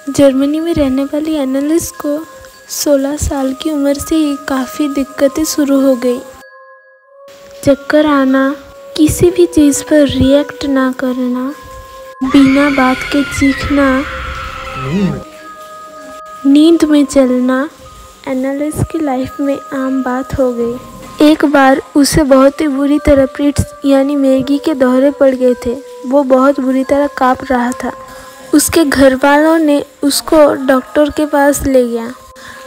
Germany में रहने वाली एनालिस को 16 साल की उम्र से ही काफ़ी दिक्कतें शुरू हो गई। चक्कर आना, किसी भी चीज़ पर रिएक्ट ना करना, बिना बात के चीखना, नींद में चलना एनालिस की लाइफ में आम बात हो गई। एक बार उसे बहुत ही बुरी तरह पीट्स यानी मिर्गी के दौरे पड़ गए थे। वो बहुत बुरी तरह काँप रहा था। उसके घर वालों ने उसको डॉक्टर के पास ले गया।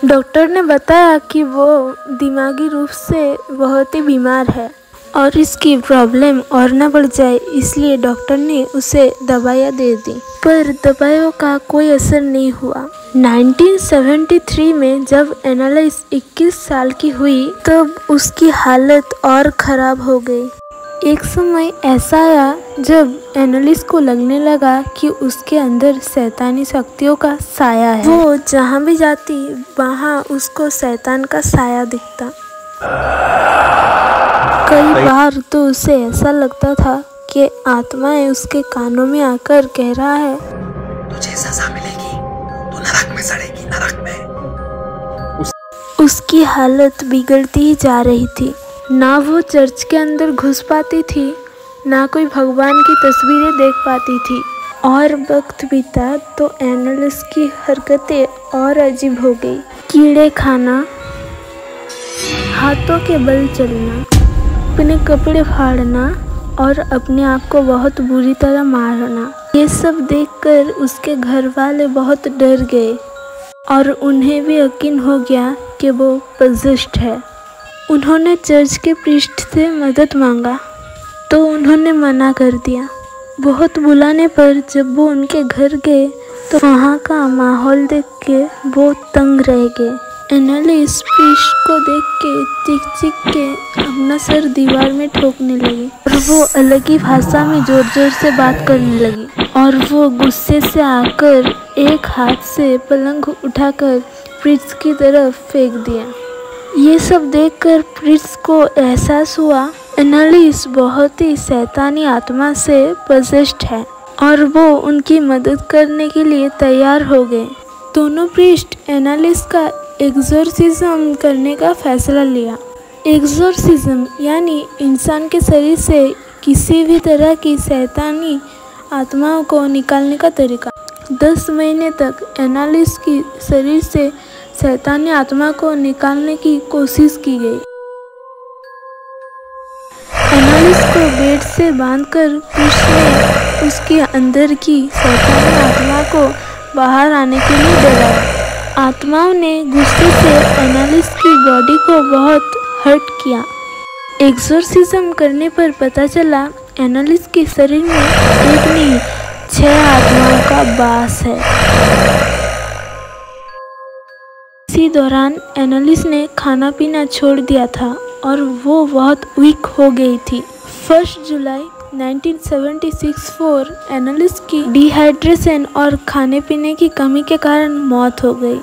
डॉक्टर ने बताया कि वो दिमागी रूप से बहुत ही बीमार है और इसकी प्रॉब्लम और न बढ़ जाए, इसलिए डॉक्टर ने उसे दवाइयाँ दे दी, पर दवाइयों का कोई असर नहीं हुआ। 1973 में जब एनालिस 21 साल की हुई तब उसकी हालत और ख़राब हो गई। एक समय ऐसा आया जब एनालिस को लगने लगा कि उसके अंदर शैतानी शक्तियों का साया है। वो जहाँ भी जाती वहाँ उसको शैतान का साया दिखता। कई बार तो उसे ऐसा लगता था कि आत्माएं उसके कानों में आकर कह रहा है, तुझे सजा मिलेगी, तू नरक में सड़ेगी, नरक में। उसकी हालत बिगड़ती ही जा रही थी। ना वो चर्च के अंदर घुस पाती थी, ना कोई भगवान की तस्वीरें देख पाती थी। और वक्त बीता तो एनालिस की हरकतें और अजीब हो गई। कीड़े खाना, हाथों के बल चलना, अपने कपड़े फाड़ना और अपने आप को बहुत बुरी तरह मारना। ये सब देखकर उसके घर वाले बहुत डर गए और उन्हें भी यकीन हो गया कि वो पॉसेस्ड है। उन्होंने चर्च के प्रीस्ट से मदद मांगा तो उन्होंने मना कर दिया। बहुत बुलाने पर जब वो उनके घर गए तो वहाँ का माहौल देख के वो तंग रह गए। एनालिस प्रीस्ट को देख के चीख चीख के अपना सर दीवार में ठोकने लगी और वो अलग ही भाषा में जोर जोर से बात करने लगी। और वो गुस्से से आकर एक हाथ से पलंग उठाकर प्रीस्ट की तरफ फेंक दिया। ये सब देखकर प्रीस्ट को एहसास हुआ एनालिस बहुत ही शैतानी आत्मा से पॉसेस्ड है और वो उनकी मदद करने के लिए तैयार हो गए। दोनों प्रीस्ट एनालिस का एक्सोर्सिज्म करने का फैसला लिया। एक्सोर्सिज्म यानी इंसान के शरीर से किसी भी तरह की शैतानी आत्माओं को निकालने का तरीका। 10 महीने तक एनालिस की शरीर से शैतानी आत्मा को निकालने की कोशिश की गई। एनालिस को बेड से बांधकर प्रीस्ट ने उसके अंदर की शैतानी आत्मा को बाहर आने के लिए डराया। आत्माओं ने गुस्से से एनालिस की बॉडी को बहुत हर्ट किया। एक्सोर्सिज्म करने पर पता चला एनालिस के शरीर में एक नहीं 6 आत्माओं का वास है। इसी दौरान एनालिस ने खाना पीना छोड़ दिया था और वो बहुत वीक हो गई थी। 1 जुलाई 1976 को एनालिस की डिहाइड्रेशन और खाने पीने की कमी के कारण मौत हो गई।